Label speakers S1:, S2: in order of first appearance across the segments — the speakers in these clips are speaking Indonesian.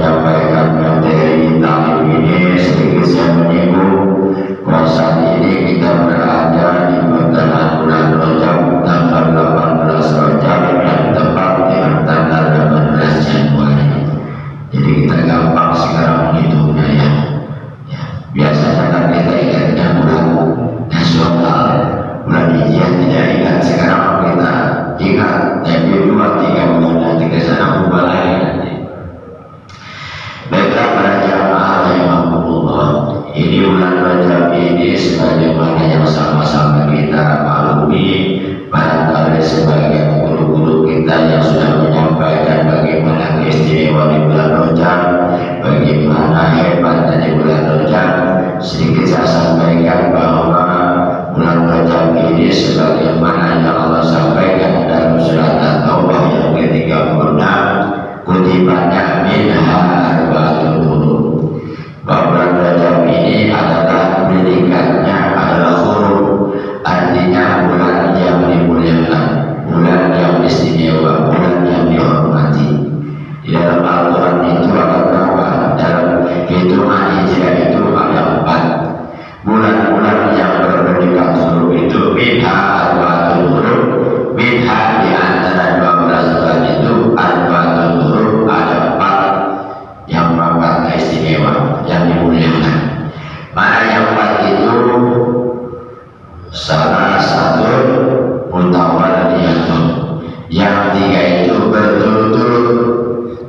S1: menyampaikan materi taklim ini sedikit saya menyinggung bahwa saat ini kita berada di pertengahan bulan Rajab, tanggal 18 Rajab dan tepat dengan tanggal 18 Januari. Jadi kita gampang sekarang menghitungnya ya. Biasanya kan kita ingatnya bulan nasional, bulan Hijriah tidak ingat. Sekarang kita ingat, tapi 2-3 bulan nanti ke sana berubah lagi nanti. Baiklah para jamaah rahimahumullah, ini bulan Rajab ini sebagaimana yang sama-sama kita maklumi, barangkali sebagian guru-guru kita yang sudah menyampaikan bagaimana keistimewaan di bulan Rajab, bagaimana hebatnya di bulan Rajab. Sedikit saya sampaikan bahwa bulan Rajab ini sebagaimana yang Allah sampaikan dalam surat At-Taubah yang ke-36, kutibannya minha arba'atun huruf, bahwa bulan Rajab ini adalah predikatnya adalah huruf, artinya bulan yang dimuliakan, bulan yang istimewa, bulan yang dihormati. Di dalam Al-Quran itu ada berapa? Dalam hitungan Hijriah itu ada 4 bulan-bulan yang berpredikat huruf itu. Minha arba'atun huruf, minha di antara 12 bulan itu arba'atun huruf, ada 4 yang merupakan istimewa, yang dimuliakan. Mana yang 4 itu? Salah satu mutawaliyatun, yang 3 itu berturut-turut.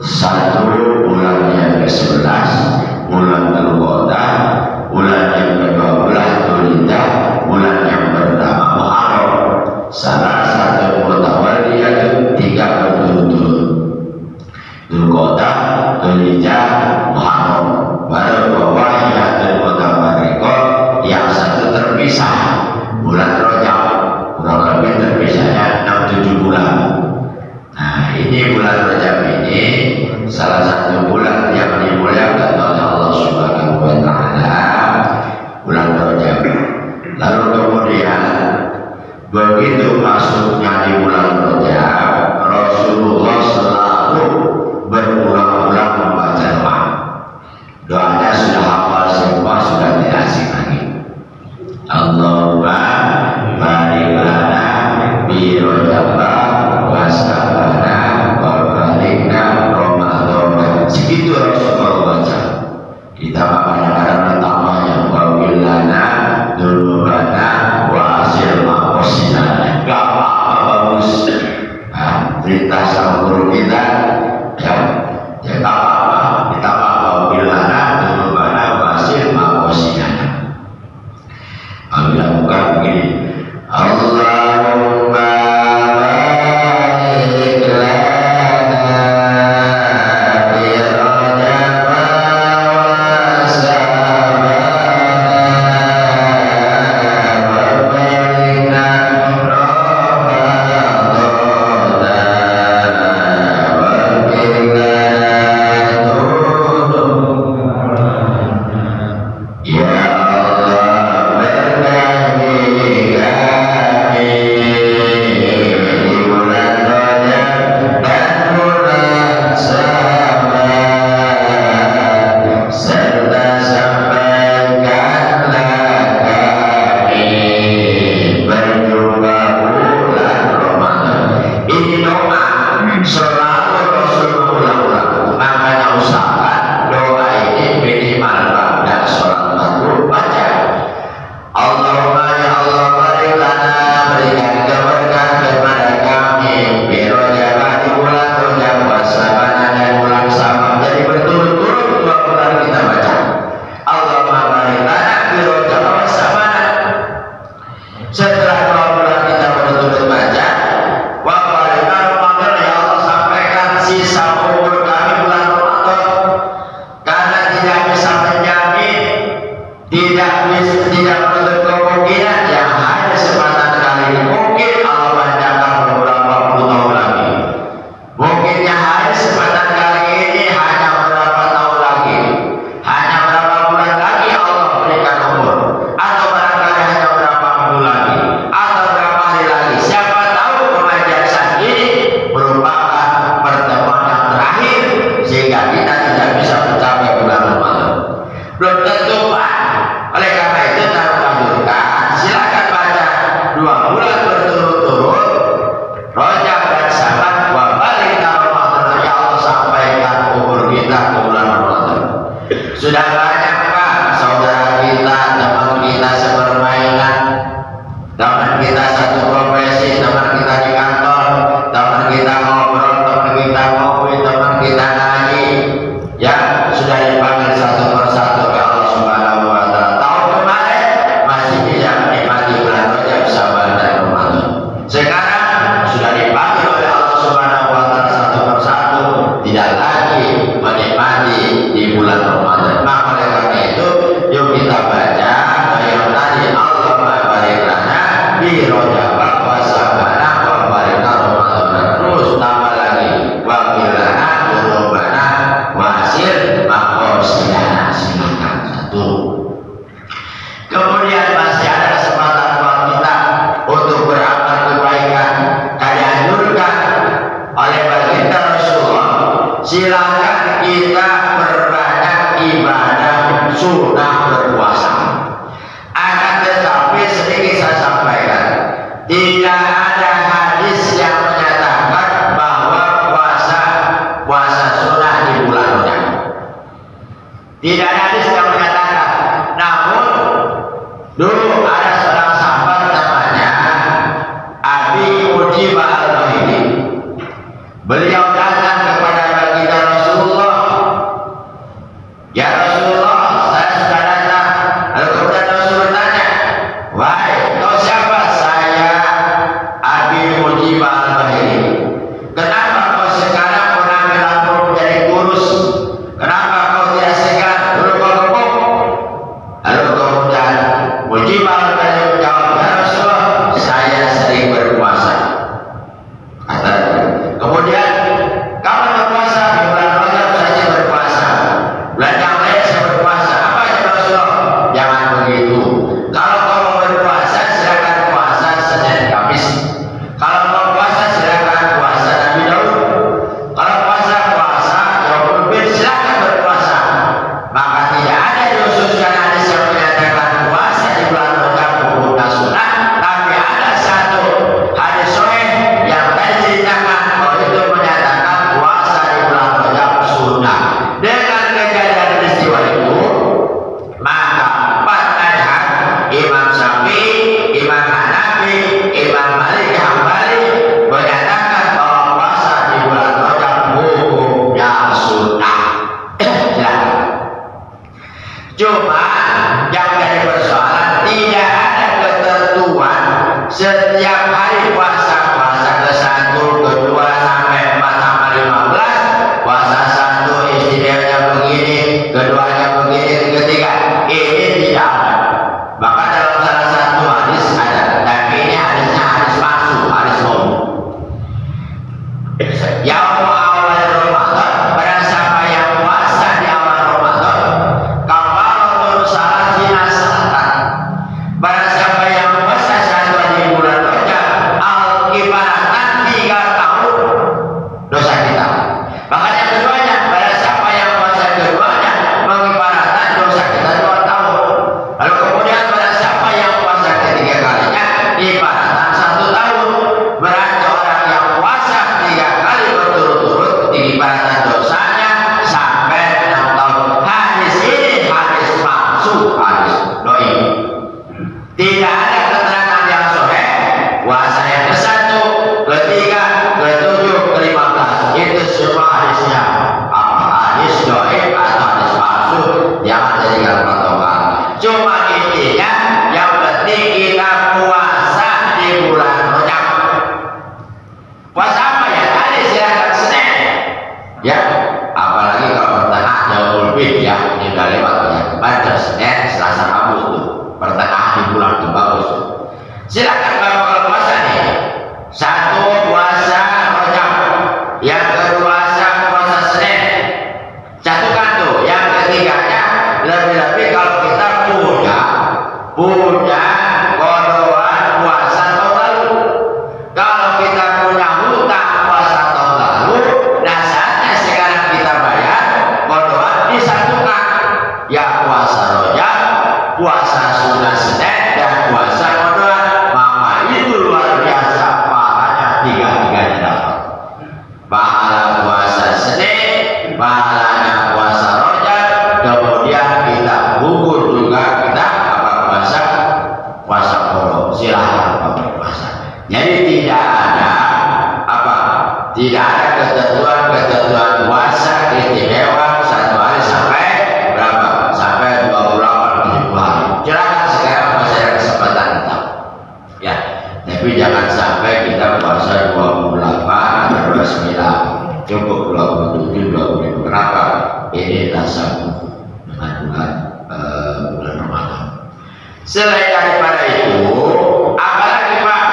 S1: 1 bulan yang ke-11 bulan Dzulqa'dah, bulan yang ke-12 Dzulhijjah, bulan yang pertama Muharram. Salah satu mutawaliyatun, 3 berturut-turut, Dzulqa'dah, Dzulhijjah, Muharram. Baru wahidatul mutafarriqah, yang satu terpisah, bulan Rajab, kurang lebih terpisahnya 6-7 bulan. Nah, ini bulan Rajab ini salah satu bulan yang dimuliakan oleh Allah Subhanahu wa Ta'ala, bulan Rajab. Lalu kemudian begitu masuknya di bulan Rajab, Rasulullah selalu berulang-ulang membaca doa. Doanya sudah hafal semua, sudah tidak asing lagi. Allahumma barik lana bi Rajab wa sabana wa balikna Ramadan. Segitu Rasulullah baca. Kita kadang-kadang tambahnya wa bilana dzunubana wa asil maqsina. Gak apa-apa, bagus. Nah, perintah sama guru kita ya gak apa-apa, kita wa bilana dzunubana wa asil maqsina. Apabila bukan begini, Allahumma barik lana bi Rajab wa sabana wa balikna Ramadan wa silakan kita berbanyak ibadah sunnah berpuasa. Akan tetapi sedikit saya sampaikan, tidak ada hadis yang menyatakan bahwa puasa sunnah di bulan Rajab. Tidak ada hadis yang menyatakan. Namun dulu ada seorang sahabat namanya Abi Ujibah al-Bahili. Beliau datang kepada baginda Rasulullah, ya Rasulullah, saya sudah datang. Lalu kemudian Rasul bertanya, wahai kau siapa? Saya Abi Ujibah al-Bahili. Kenapa kau sekarang mengambil rambut menjadi kurus? Kenapa kau tidak segar? Dulu kau gemuk. Lalu kemudian Ujibah al-Bahili menjawab, ya Rasulullah, saya sering berpuasa. Kemudian kamu berpuasa di bulan Rajab, saya berpuasa. Bulan yang lain saya berpuasa. Apa ya Rasulullah? Jangan begitu. Kalau kamu berpuasa, silakan puasa Senin Kamis. Kalau mau puasa, silakan puasa Nabi Daud. Kalau puasa Yaumul Bid, silakan berpuasa. Maka tidak ada diususkan hadis yang menyatakan puasa di bulan Rajab hukumnya sunnah, tapi ada satu hadis sahih yang tadi ceritakan itu menyatakan puasa di bulan Rajab sunnah. Dengan kejadian peristiwa itu, maka empat mazhab, Imam Syafi'i, Imam Hanafi, Imam Malik Hambali menyatakan bahwa puasa di bulan Rajab hukumnya sunnah. Cuma yang jadi persoalan, tidak ada ketentuan setiap hari puasa ke-1, ke-2 sampai 4 sampai 15, puasa 1 istimewanya begini, keduanya begini, ketiga. Ini tidak ada. Bahkan dalam salah satu hadis ada, tapi ini hadisnya hadis palsu, hadis umum. Yaum awal Ramadan, pada siapa yang puasa di awal Ramadan, kafaratul salatina salatan. Pada siapa yang puasa satu di bulan Rajab, al-kibaratan 3 tahun dosa kita. Makanya keduanya, pada siapa yang puasa keduanya, mengibaratkan dosa kita 2 tahun. Lalu kemudian pada siapa yang puasa ketiga kalinya, ibaratkan 1 tahun. Berarti orang yang puasa 3 kali berturut-turut diibaratkan dosanya sampai 6 tahun. Hadis ini hadis palsu, hadis doi. Tidak ada keterangan yang sahih puasa yang ke-1, ke-3, ke-7, ke-15. Itu semua hadisnya hadis doi atau hadis palsu, jangan jadikan patokan. Cuma intinya yang penting kita puasa di bulan Rajab. Puasa apa ya? Tadi silakan Senin. Ya, apalagi kalau pertengahan Yaumul Bid ya, ini udah lewat ya. Kemarin Senin, Selasa, Rabu tuh pertengahan di bulan itu bagus. Silakan kalau puasa nih. 1 puasa Rajab, yang kedua puasa Senin. Satukan tuh. Yang ketiganya lebih-lebih kalau kita punya kodoan puasa tahun lalu. Kalau kita punya hutang puasa tahun lalu, nah saatnya sekarang kita bayar kodoan, disatukan. Ya puasa Rajab, puasa sunnah Senin, dan puasa kodoan. Maka itu luar biasa pahalanya, tiga-tiganya dapat. Pahala puasa Senin, pahalanya puasa Rajab, kemudian kita gugur juga kita puasa kodoh. Silahkan berpuasa. Jadi tidak ada tidak ada ketentuan puasa istimewa 1 hari sampai berapa? Sampai 28 70 hari. Silakan sekarang masih ada kesempatan tetap. Ya, tapi jangan sampai kita puasa 28 atau 29. Cukup 27, 25. Kenapa? Ini tasawuf dengan bulan Ramadan. Selain daripada itu, apalagi Pak?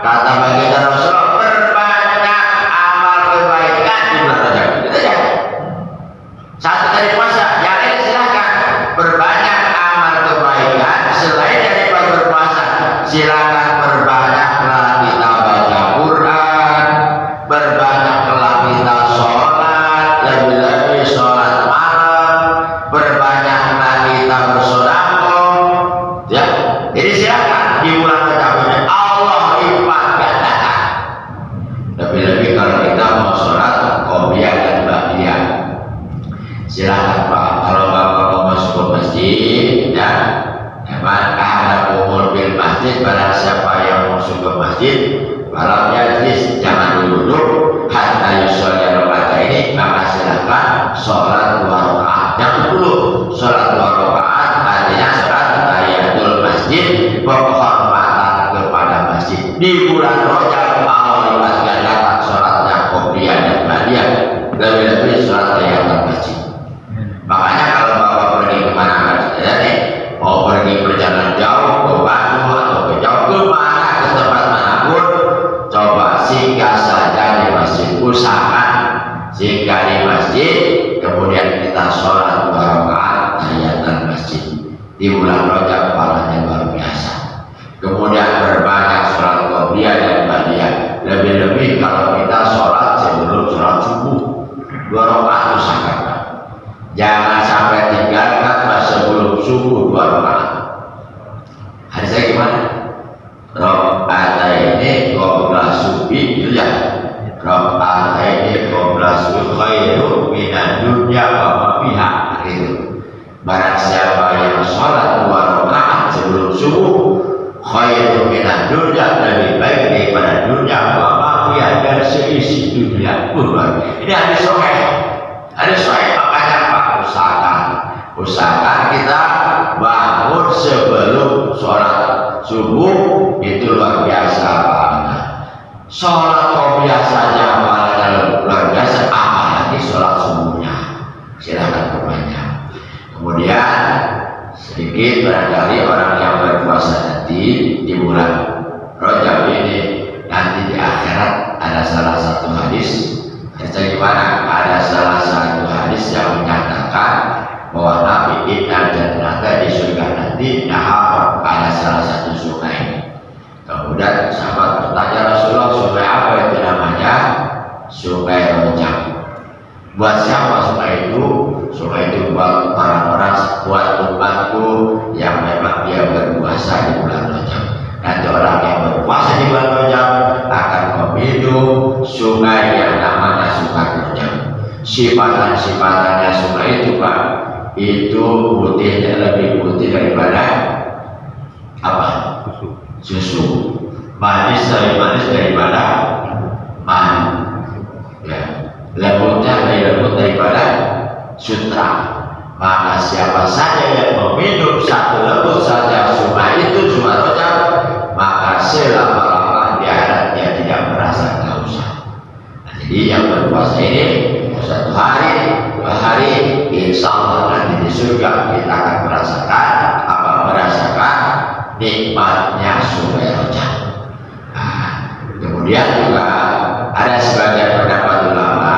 S1: Kata baginda Rasulullah, perbanyak amal kebaikan di bulan Rajab. Gitu ya. Satu dari puasa, yang lain silakan berbanyak amal kebaikan selain daripada berpuasa. Silakan berbanyaklah kita baca Quran, berbanyaklah kita sholat, di bulan Rajab Allah lipat gandakan sholatnya qobliyah dan ba'diyah, lebih-lebih sholat tahiyatul masjid. Makanya kalau bapak pergi kemana saja nih, mau pergi perjalanan jauh ke Bandung atau ke jauh kemana, ke tempat manapun, coba singgah saja di masjid, usahakan singgah di masjid, kemudian kita sholat 2 rakaat tahiyatul masjid. Di bulan Rajab pahalanya luar biasa. Kemudian berbanyak sholat qobliyah dan ba'diyah, lebih-lebih kalau kita sholat sebelum sholat subuh 2 rakaat usahakan. Jangan sampai tinggalkan sebelum subuh 2 rakaat. Hadisnya gimana? Rakaataini qabla subhi, itu ya. Rakaataini qabla subhi khairu minad dunya wa ma fiha. Gitu. Barang siapa yang sholat 2 rakaat sebelum subuh, khairu minad dunya, lebih baik daripada dunia wa ma fiha, dan seisi dunia. Ini hadis sahih. Hadis sahih. Usahakan kita bangun sebelum sholat subuh, itu luar biasa pahalanya. Sholat qobliyah saja pahalanya luar biasa, apalagi sholat subuhnya. Silahkan berbanyak. Kemudian sedikit barangkali orang yang berpuasa nanti di bulan Rajab ini, nanti di akhirat ada salah satu hadis. Hadisnya gimana? Ada salah satu hadis yang menyatakan bahwa Nabi Inna jannata, di surga nanti nahar, ada salah satu sungai. Kemudian sahabat bertanya, Rasulullah, sungai apa itu namanya? Sungai Rajab. Buat siapa sungai itu? Sungai itu buat orang-orang, buat umatku yang memang dia berpuasa di bulan Rajab. Nanti orang yang berpuasa di bulan Rajab akan meminum sungai yang namanya sungai Rajab. Sifatan-sifatannya sungai itu, Pak, itu putihnya lebih putih daripada apa? Susu. Manis daripada madu. Ya. Lembutnya lebih lembut daripada sutra. Maka siapa saja yang meminum satu lembut saja sungai itu, sungai Rajab, maka selama-lamanya di akhirat dia tidak merasa kehausan. Nah, jadi yang berpuasa ini 1 hari, 2 hari, insya Allah nanti di surga kita akan merasakan nikmatnya sungai Rajab. Nah, kemudian juga ada sebagian pendapat ulama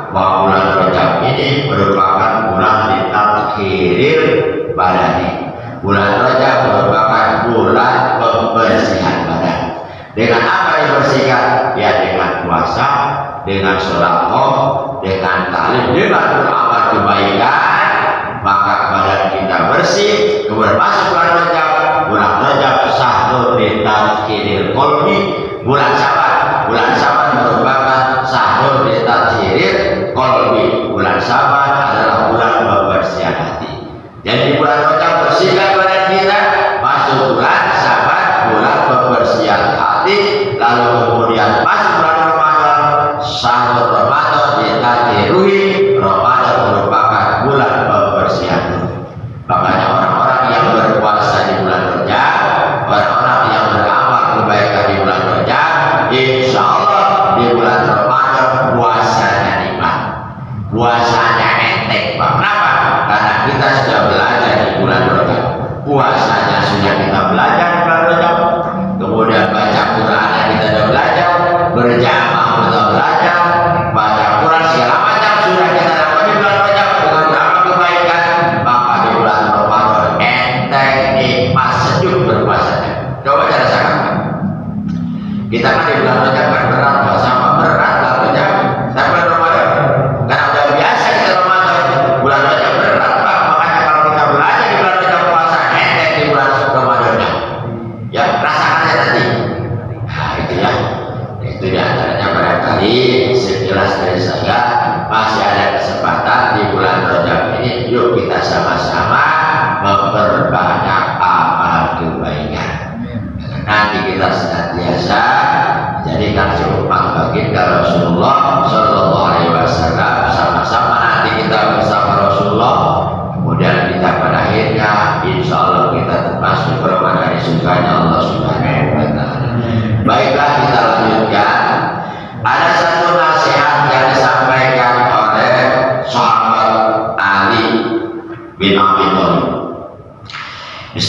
S1: bahwa bulan Rajab ini merupakan bulan ditakhiril badani. Bulan Rajab merupakan bulan pembersihan badan. Dengan apa dibersihkan? Ya dengan puasa, dengan sholawat, dengan ta'lim, dengan beramal kebaikan, maka badan kita bersih. Kemudian masuk bulan Rajab. Bulan Rajab syahrul litadhkiril qalbi. Bulan Syaban merupakan syahrul litadhkiril qalbi. Bulan Syaban adalah bulan pembersihan hati. Jadi bulan Rajab bersihkan badan kita, masuk bulan Syaban bulan pembersihan hati, lalu kemudian masuk bulan Ramadan, syahrul Ramadan ditadhiruhi. Ramadan merupakan bulan pembersihan hati. Makanya orang-orang yang berpuasa di bulan Rajab, orang-orang yang beramal kebaikan di bulan Rajab, insya Allah di bulan Ramadan puasanya nikmat, puasanya enteng. Kenapa? Karena kita sudah belajar di bulan Rajab, puasanya sudah kita belajar di bulan Rajab, kemudian baca Quran kita sudah belajar, berjamaah kita belajar, baca Quran segala macam sudah kita dapat di bulan Rajab dengan beramal kebaikan. Maka di bulan Ramadan enteng, nikmat, sejuk berpuasanya. Coba cara rasakan. Kita kan di bulan Rajab kan berat, sama berat bulan Rajab. Tapi bulan Ramadan karena udah biasa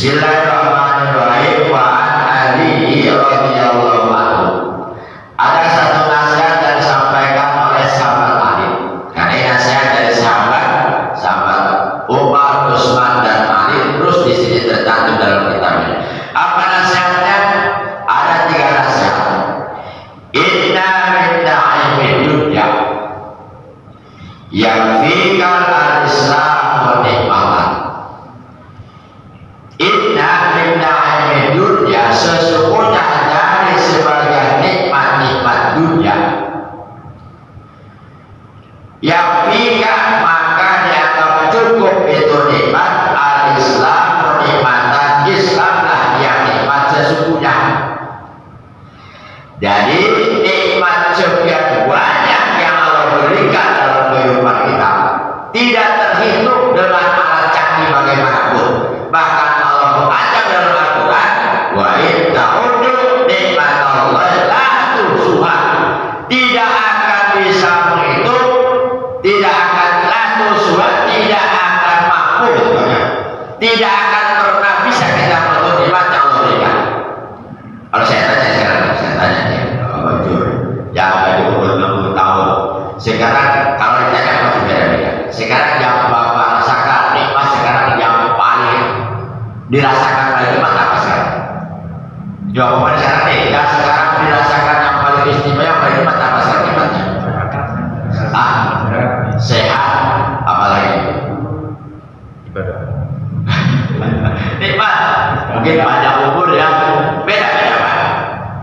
S1: Bismillahirrahmanirrahim. Wa an Ali radhiyallahu anhu. Ada satu nasihat yang disampaikan oleh sahabat Ali. Karena ini nasihat dari sahabat Umar, Utsman dan Ali, terus di sini tercantum dalam kitab ini. Apa nasihatnya? Ada 3 nasihat. Inna min na'imid dunya yakfikal al-islam wa nikmatan. Inna min na'imid dunya, sesungguhnya dari sebagian nikmat-nikmat dunia, yakfikal maka dianggap cukup itu nikmat al-islam wa nikmatan. Islamlah yang nikmat sesungguhnya. Jadi nikmat sekian banyak yang Allah berikan dalam kehidupan kita tidak terhitung dengan alat canggih bagaimanapun. Bahkan Allah mengancam dalam Al-Quran, wa in ta'uddu nikmatallahi la tuhsuha. Tidak akan bisa menghitung, tidak akan la tuhsuha, tidak akan mampu, tidak akan pernah bisa kita menghitung nikmat yang Allah berikan. Kalau saya tanya sekarang, yang ada umur 60 tahun sekarang, kalau ditanya masih beda-beda. Sekarang yang Bapak rasakan nikmat, sekarang yang paling dirasakan paling nikmat apa sekarang? Jawabannya sekarang nih, yang sekarang dirasakan yang paling istimewa, yang paling nikmat apa sekarang nikmatnya? Sehat, apalagi? Ibadah. Nikmat, mungkin panjang umur yang beda-beda Pak.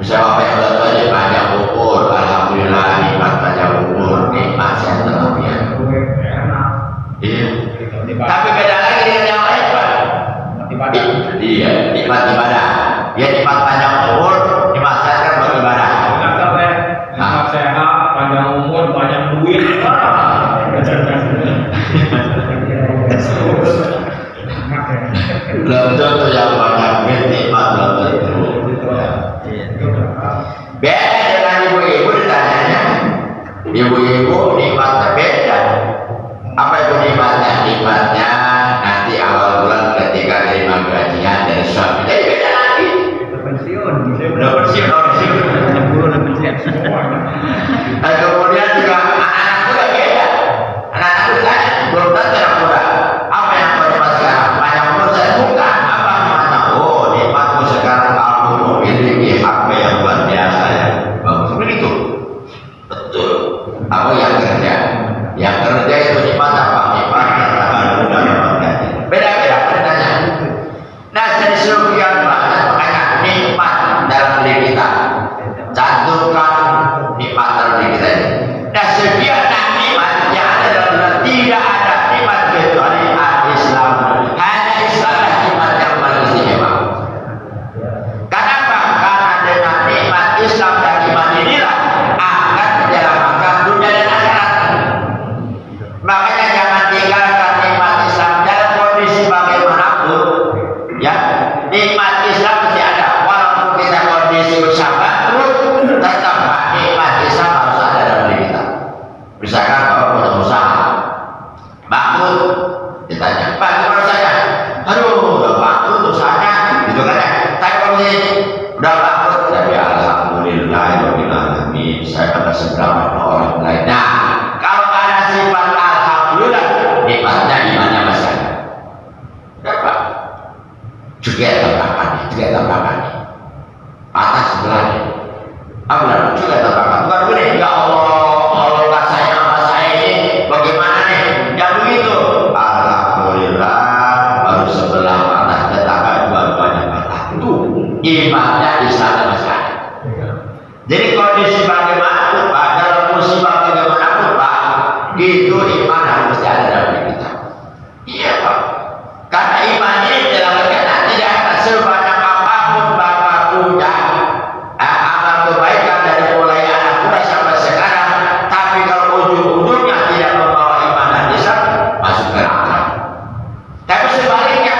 S1: Misalnya Bapak yang betul aja panjang umur, alhamdulillah nikmat panjang umur, nikmat sehat terlapian. Iya. Tapi beda lagi dengan yang lain Pak. Iya, nikmat ibadah. Ya nikmat panjang umur, nikmat sehat kan beribadah.
S2: Nikmat sehat, panjang umur, banyak duit.
S1: Belum tentu yang banyak duit nikmat, belum tentu. Beda dengan ibu-ibu ditanyanya. Ibu-ibu nikmatnya beda. Apa itu nikmatnya? Nikmatnya nanti awal bulan ketika terima gajian dari suami. Jadi beda lagi. Udah pensiun. Dan kemudian juga anak-anak juga beda. Anak-anak ditanya, belum tentu yang muda. Apa yang kau nikmat sekarang? Banyak umur saya bukan. Apa nikmatnya? Oh, nikmatmu sekarang kamu memiliki HP yang luar biasa ya. Bagus begitu. Betul. Aku yang kerja itu nikmat apa? Nikmat beda-beda pertanyaan. Nah, jadi sekian banyak makanya nikmat dalam diri kita. Cantumkan nikmat dalam diri kita ini. Nah, sekian nikmat yang ada dalam diri, tidak ada nikmat kecuali Islam. Hanya Islamlah nikmat yang paling istimewa. Kenapa? Karena dengan nikmat Islam dan iman inilah akan menyelamatkan dunia dan akhirat. Makanya jangan tinggalkan nikmat Islam dalam kondisi bagaimanapun. Ya, nikmat Islam masih ada. Walaupun kita kondisi bersabar, tetap nikmat Islam harus ada dalam diri kita. Misalkan kalau punya usaha, bangkrut, ditanya, Pak, gimana saya? Aduh, udah bangkrut usahanya, gitu kan ya? Tapi kalau ini udah bangkrut, tapi alhamdulillah, saya pada seberapa orang lain. Nah, kalau ada sifat alhamdulillah, nikmatnya imannya masih ada. Dapat. Juga tambahkan nih. Atas sebelah nih. Alhamdulillah juga tambahkan. Bukan begini, ya Allah sayang sama saya ini, bagaimana nih? Jangan begitu. Alhamdulillah, baru sebelah mata tetangga dua-duanya mata. Itu imannya di sana masih ada. Jadi kondisi bagaimanapun Pak, dalam musibah bagaimanapun Pak, itu iman harus ada dalam diri kita. Iya Pak. Karena iman ini dalam kata tidak akan sebanyak apapun Bapak punya amal kebaikan dari mulai anak muda sampai sekarang, tapi kalau ujung-ujungnya tidak membawa iman dan Islam, masuk neraka. Tapi sebaliknya,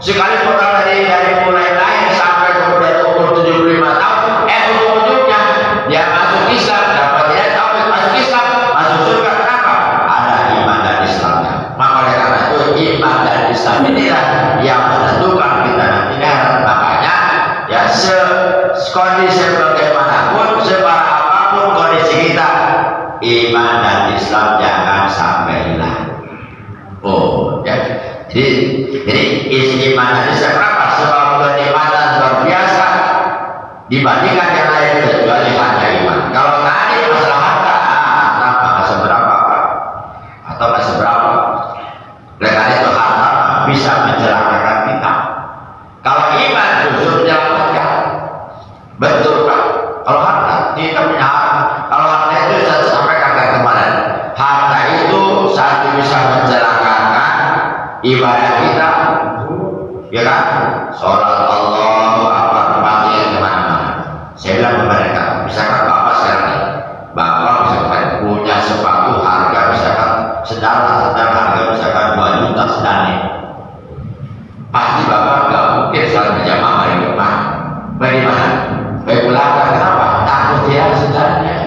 S1: sekali orang dari mulai lahir sampai kemudian umur 75 tahun, ujung-ujungnya dia masuk Islam, dapat tidak tahu masuk Islam, masuk surga. Kenapa? Ada Jadi iman tadi seberapa? Sebab kenikmatan luar biasa dibandingkan yang lain kecuali hanya iman. Kalau tadi masalah harta, nggak seberapa, atau nggak seberapa. Karena itu harta bisa mencelakakan kita. Kalau iman justru menyelamatkan. Betul Pak. Kalau harta kita punya harta. Kalau harta itu saya sampaikan kemarin. Harta itu satu bisa mencelakakan ibadah kita, ya kan? Sholat Allahu Akbar pakai kemana-mana. Saya bilang kepada mereka, misalkan bapak sekarang, bapak misalkan punya sepatu harga misalkan sedang harga misalkan 2 juta sedang nih, pasti bapak nggak mungkin saling berjamaah hari depan. Bagaimana? Baik belakang, kenapa? Takut dia sedangnya.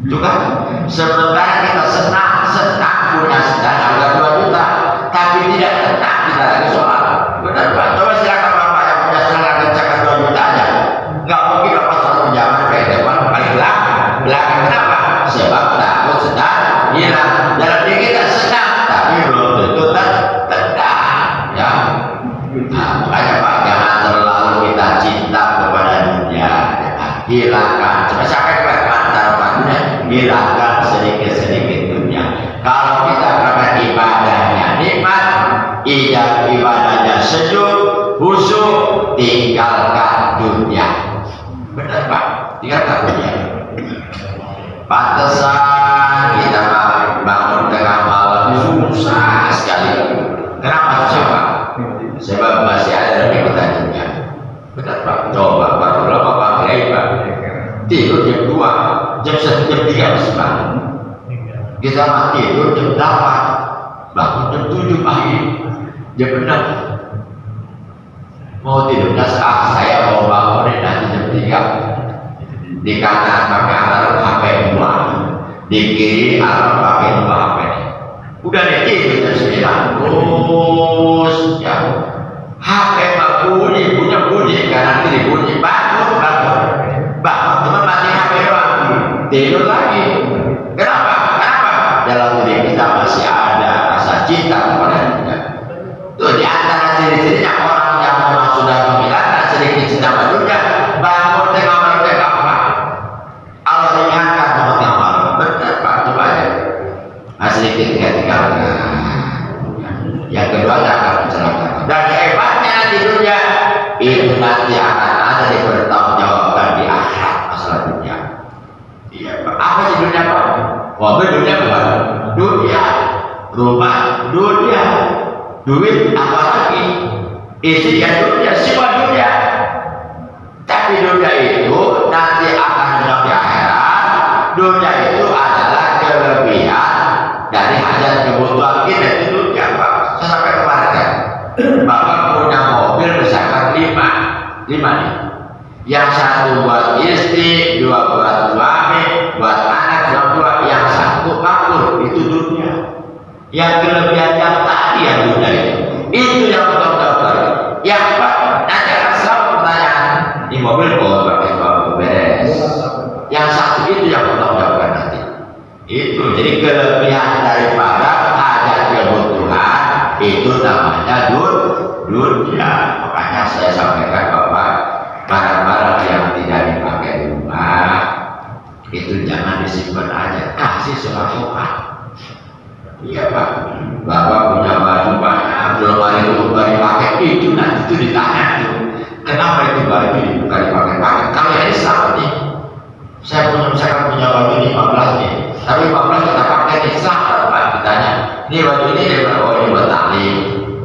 S1: Itu kan? Sementara kita senang punya sedang harga 2 juta, tapi tidak tenang kita lagi sholat. Benar Pak? Coba silakan bapak yang punya sedang harga misalkan 2 juta aja. Nggak mungkin bapak sholat berjamaah baik depan paling belakang. Kenapa? Sebab takut sedang hilang. Dalam diri kita senang, tapi belum tentu tenang. Ya. Nah, makanya Pak, jangan terlalu kita cinta kepada dunia. Hilangkan. Coba sampai ke antara hilangkan sedikit-sedikit dunia. Kalau kita karena ibadahnya nikmat, ibadahnya sejuk, khusyuk, tinggalkan dunia. Benar Pak, tinggalkan dunia. Pantesan kita bangun tengah malam susah sekali. Kenapa susah Pak? Sebab masih ada nikmatan dunia. Benar Pak, coba Pak, berapa Pak Kiai Pak? Tidur jam 2, jam 1, jam 3 masih bangun. Kita mati tidur jam 8, bangun jam 7 pagi, jam 6. Mau tidurnya saya mau bangunin nanti jam 3. Di kanan pakai alarm HP 2, di kiri alarm pakai 2 HP. Udah deh tidur jam 9, terus ya. HP punya bunyi, kanan kiri bunyi, bangun. Cuma mati HP doang, tidur lagi. Kenapa? Dalam diri kita masih ada rasa cinta kepada dunia. Itu di antara ciri-cirinya orang yang memang sudah menghilangkan sedikit cinta pada dunia, bangun tengah malam apa? Allah ringankan bangun tengah malam. Benar Pak, coba aja. Sedikit tinggalkan. Yang kedua akan mencelakakan. Dan hebatnya di dunia itu nanti akan ada dipertanggungjawabkan di akhirat masalah dunia. Iya Pak. Apa sih dunia Pak? Mobil dunia bukan? Dunia, rumah dunia, duit apalagi, istri ya dunia, semua dunia. Tapi dunia itu nanti akan di akhirat. Dunia itu adalah kelebihan dari hajat kebutuhan kita. Itu dunia Pak. Saya sampai kemarin kan, Bapak punya mobil misalkan 5 nih. Yang satu buat istri, 2 buat suami, buat anak, dua, yang satu makmur, itu dunia. Yang kelebihan yang tadi yang dunia itu yang betul-betul. Yang Pak, nanti akan selalu pertanyaan, di mobil pakai bambu beres. Yang satu itu yang betul-betul nanti. Itu jadi kelebihan daripada hajat kebutuhan itu namanya dunia. Makanya saya sampaikan Bapak, barang-barang yang tidak dipakai di rumah itu jangan disimpan aja, kasih seorang. Iya Pak, Bapak punya baju banyak, belum hari itu baru dipakai, itu nanti itu ditanya tuh, kenapa itu baju bukan dipakai? Kalau ini sama nih, saya punya baju 15 nih, tapi 15 kita pakai nih, selamat Pak, ditanya, ini baju ini dari mana? Oh ini buat tali,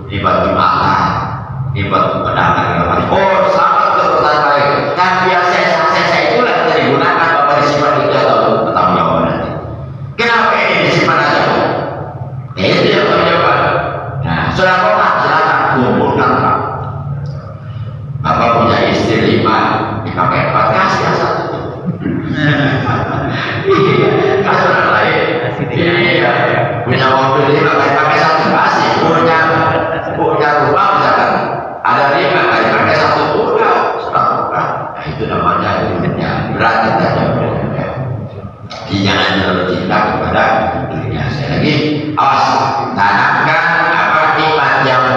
S1: ini buat jumatan, ini buat pedagang. Oh selamat untuk pertanyaan. Dan biasa itulah yang digunakan Bapak disimpan di atau bertanggung jawab nanti. Kenapa ini disimpan aja? Itu yang berjawab. Nah, saudara silakan kumpulkan Pak. Bapak punya istri 5, dipakai 4, kasih yang 1. Iya, kasih orang lain. Iya, punya mobil 5, pakai 1, kasih. Punya rumah misalkan ada 5, pakai 1, udah. Nah, itu namanya dunia. Berat katanya. Jangan terlalu cinta kepada dunia. Sekali lagi, awas, tanamkan apa nikmat yang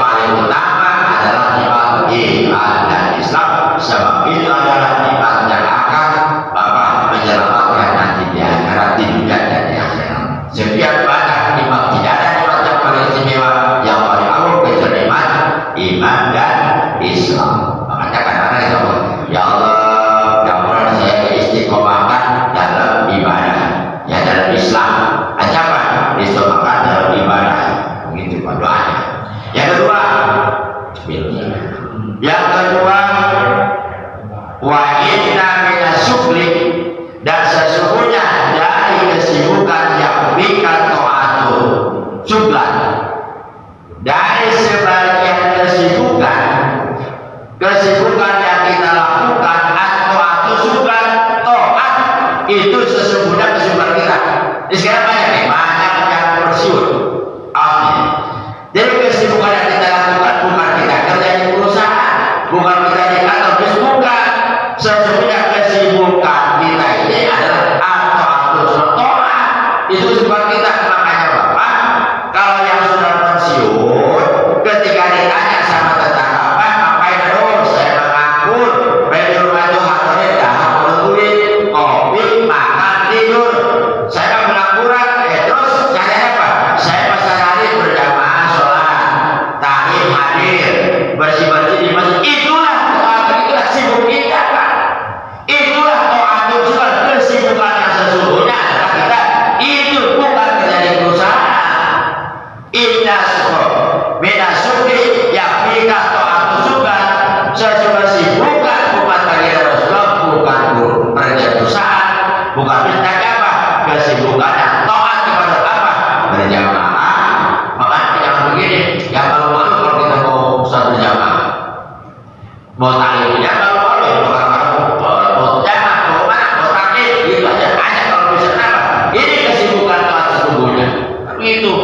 S1: Begitu.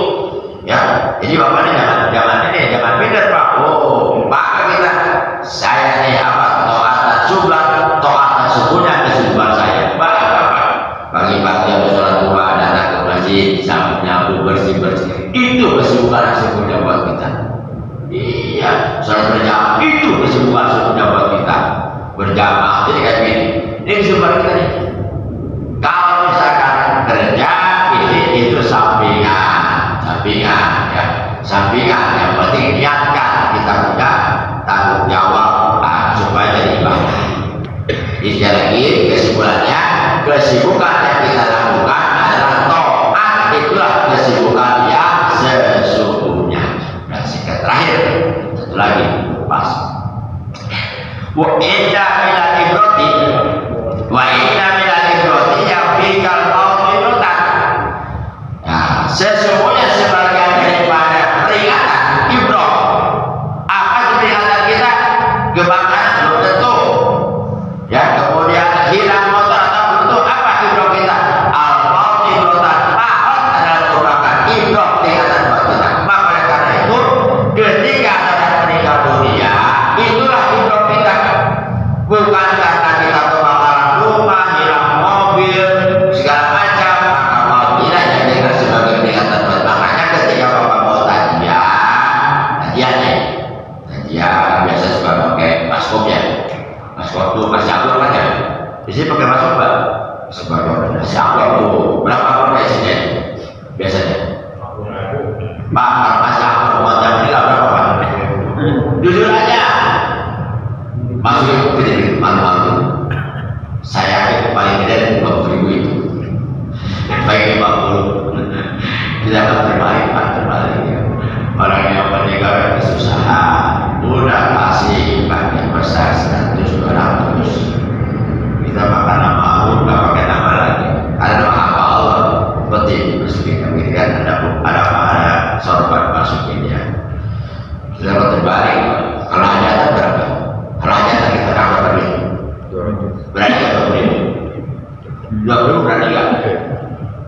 S1: Ya, jadi bapak ini jangan minder Pak. Oh, maka kita saya nih apa taatan jumlah, taatan sukunya kesibukan saya. Bapak pagi-pagi habis sholat duha datang ke masjid, nyapu bersih-bersih. Itu kesibukan sukunya buat kita. Iya, sholat berjamaah itu kesibukan sukunya buat kita. Berjamaah jadi kayak gini. Ini kesibukan kita nih. Kalau misalkan kerja itu sampingan yang penting niatkan kita punya tanggung jawab supaya jadi ibadah. Jadi sekali lagi kesimpulannya, kesibukan yang kita lakukan adalah taat, itulah kesibukan yang sesungguhnya. Dan singkat terakhir satu lagi pas wa inna minal ibrati yang fikal mau'izatan. Nah, sesungguhnya sebagian daripada peringatan ibrah. Apa peringatan kita? Kebakaran belum tentu. Ya, kemudian hilang motor atau belum tentu. Apa ibrah kita? Al-mau'izatan. Maut adalah merupakan ibrah peringatan buat kita. Maka karena itu ketika ada meninggal dunia, itulah ibrah kita. Bukan karena kita kebakaran rumah, hilang mobil, segala macam, maka maut tidak jadikan sebagai peringatan. Makanya ketika bapak mau tajian biasa suka pakai maskop ya. Maskop tuh masih amplop kan ya. Di sini pakai maskop Pak. Masih amplop tuh. Berapa amplop isinya biasanya? Pak, kalau masih amplop mau jam ini berapa Pak? Jujur aja. Masuk ke malu-malu. Saya paling gede 50.000 itu. Baik 50. Tidak akan terbalik Pak, terbalik ya. Orang yang meninggal kesusahan udah kasih pakai besar 100-200. Kita makan nama Allah, nggak pakai nama lagi. Ada nama apa Allah? Penting masukin kan ada sorban masukin ya. Sudah akan terbalik. Kalau hajatan berapa? Kalau hajatan kita dapat berapa? 200. Berani nggak 20.000? 20 berani nggak?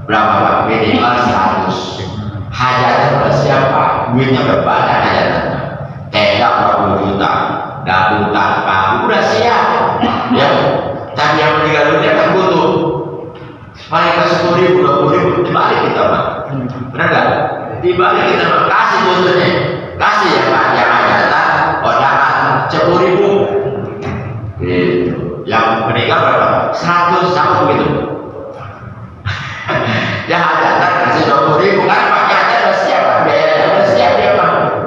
S1: Berapa Pak? Minimal 100. Hajatan siapa? Duitnya berbanyak hajatannya. Tenda berapa juta, daputan, kamu udah siap. Ya, tapi yang meninggal dunia kan butuh. Paling ke 10.000, 20.000, dibalik kita Pak. Benar nggak? Dibalik kita Pak. Kasih bosnya, kasih ya Pak. Yang hajatan, undangan 10.000. Gitu. Yang meninggal berapa? 100 sama begitu. Yang hajatan kasih 20.000 kan Pak.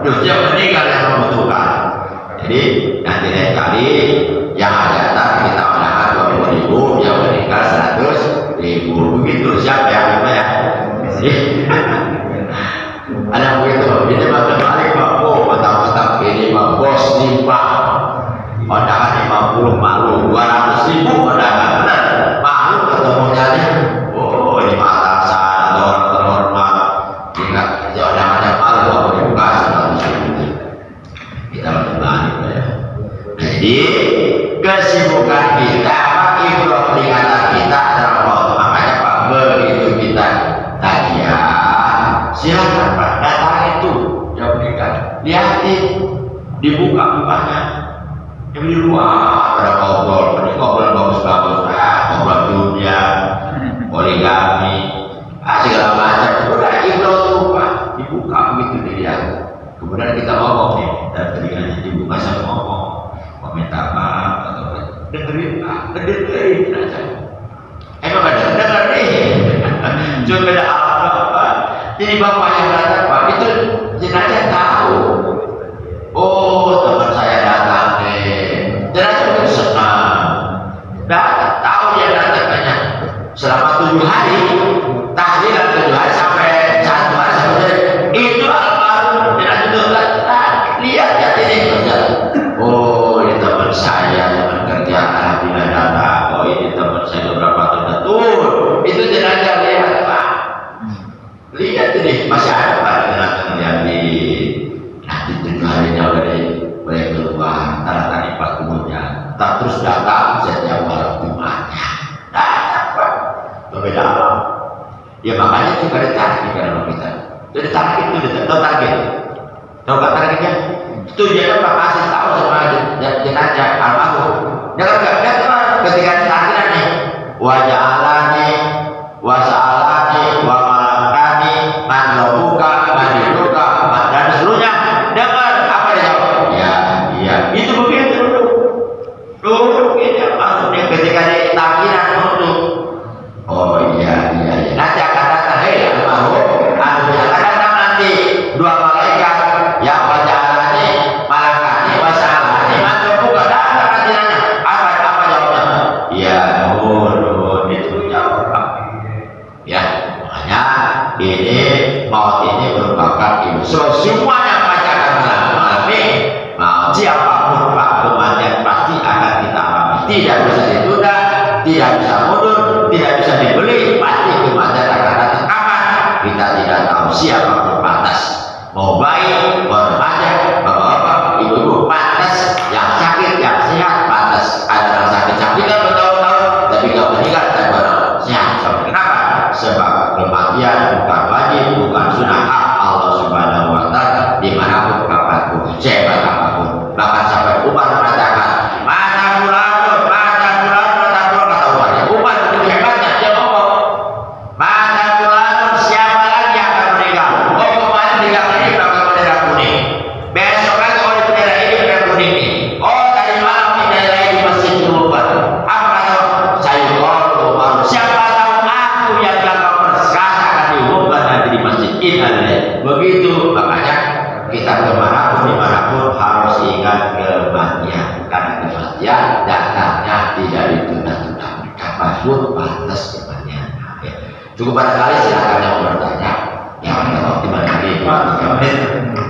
S1: Dia meninggal yang membutuhkan. Jadi nanti lain kali yang hajatan kita undangan 20.000, yang meninggal 100.000. Begitu siapa yang apa ya? Ada begitu. Ini makin balik Pak. Oh, petang-petang ini Pak bos nih Pak. Undangan 50 malu, 200.000 undangan benar. Malu ketemunya nih. Oh, ini atasan atau orang terhormat. Ingat, undangannya malu kalau dibuka. Kita berbalik ya. Jadi kesibukan kita, ibrah peringatan kita adalah maut. Makanya Pak, begitu kita tajian, silakan Pak datang itu yang berikan. Lihatin, dibuka bukanya. Yang di luar ada ngobrol, bagus-bagus, ngobrol dunia, poligami, segala macam. Udah ibrah tuh Pak, dibuka begitu dilihat. Kemudian kita ngomong nih, dan telinganya dibuka sama ngomong, minta maaf atau dengerin aja. Emang ada dengerin, cuma beda apa? Jadi bapak yang datang Pak, itu jenazah tahu. Oh, teman saya datang nih, jenazah itu senang. Datang, tahu dia datangnya selama 7 hari, tahlilan 7 hari sampai 1 hari sampai itu almarhum jenazah itu lihat ya ini kerja. Oh, ini teman saya, teman kerja, alhamdulillah datang. Oh, ini teman saya beberapa tahun betul. Itu jenazah lihat Pak. Lihat ini masih ada Pak jenazah yang di nanti 7 harinya boleh keluar. Tanda lipat kemudian. Tak terus datang setiap malam Jumatnya. Datang Pak. Berbeda alam. Ya makanya juga ditarik di dalam kita. target itu tahu target. Tahu gak targetnya? Tujuannya apa? Kasih tahu sama jenazah almarhum. Jangan ketika ditakdiran nih, wajah alani, wasalani, wa malakani, man robuka, man diduka, dan seluruhnya. Dengar apa dia jawab? Ya, itu begitu dulu ini maksudnya ketika ditakdiran untuk. Oh iya. Nanti akan datang, almarhum, akan datang nanti dua malaikat, ya wajah alani, malakani, wasalani, man robuka, datang nanti nanya. Apa jawabnya? Ya, nuhun itu jawab. Ya, makanya ini maut ini merupakan ibu. Semuanya pasti akan mengalami maut. Siapapun pak kematian pasti akan kita alami. Tidak bisa ditunda, tidak bisa mundur, tidak bisa dibeli. Pasti kematian akan datang. Kapan? Kita tidak tahu. Siapapun pantas. Mau baik, mau remaja, bapak-bapak, ibu-ibu pantas. Yang sakit, yang sehat pantas. Ada yang sakit kan bertahun-tahun, tapi nggak meninggal dan barang sehat. Kenapa? Sebab kematian bukan wajib, bukan sunnah, hak Allah Subhanahu wa Ta'ala dimanapun kapanpun, sehebat apapun. Bahkan sampai Umar mengatakan, mata bulan kata Umar. Umar begitu hebatnya dia ngomong, mata bulan siapa lagi yang akan meninggal? Oh kemarin meninggal ini pakai bendera kuning, besok lagi oh di bendera ini bendera kuning nih. Oh tadi malam di daerah ini masjid Rubat. Apa kata saya Umar? Siapa tahu aku yang jaga perskasa akan diumumkan nanti di masjid ini. Begitu makanya kita dimanapun harus ingat kematian, karena kematian datangnya tidak ditunda-tunda. Kapanpun pantas kematian. Ya. Cukup barangkali silakan yang bertanya. Yang ada di mana lagi?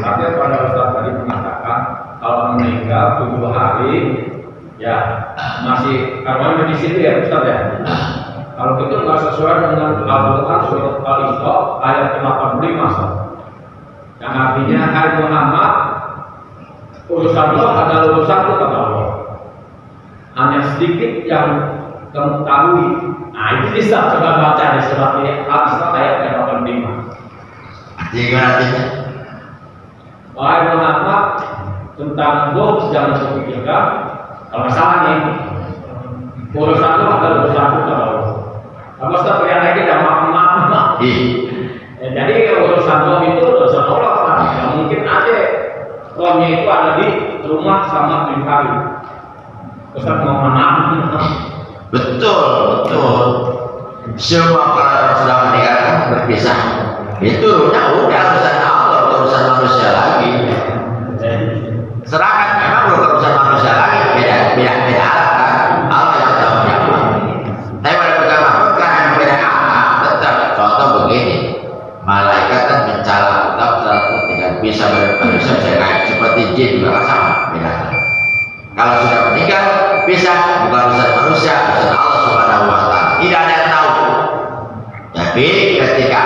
S2: Tapi pada Ustaz tadi mengatakan kalau meninggal 7 hari ya masih karena di situ ya Ustaz ya. Kalau itu nggak sesuai dengan Al-Quran surat Al-Isra ayat 85 Ustaz. Yang artinya hai Muhammad, urusan lo adalah urusan lo kata Allah. Hanya sedikit yang kamu tahu. Nah itu bisa coba baca di surat Al-Isra ayat 85.
S1: Artinya gimana artinya?
S2: Wahai Muhammad, tentang lo jangan terpikirkan. Kalau salah nih, urusan lo adalah urusan lo kata Allah. Kalau Ustaz lihat lagi sama emak. Jadi urusan lo itu urusan Allah. Ya, mungkin aja rohnya itu ada di rumah sama di kali. Ustaz mau menang.
S1: Betul. Semua kalau sudah meninggal kan berpisah. Itu udah urusan Allah, urusan manusia lagi. Serahkan memang bukan urusan manusia lagi, beda alat kan. Allah yang tahu siapa. Tapi pada pegang makhluk kan yang beda alat. Tetap contoh begini, malaikat kan mencala ketika bisa manusia seperti jin juga sama beda. Kalau sudah meninggal bisa bukan urusan manusia, urusan Allah Subhanahu wa Ta'ala. Tidak ada yang tahu. Tapi ketika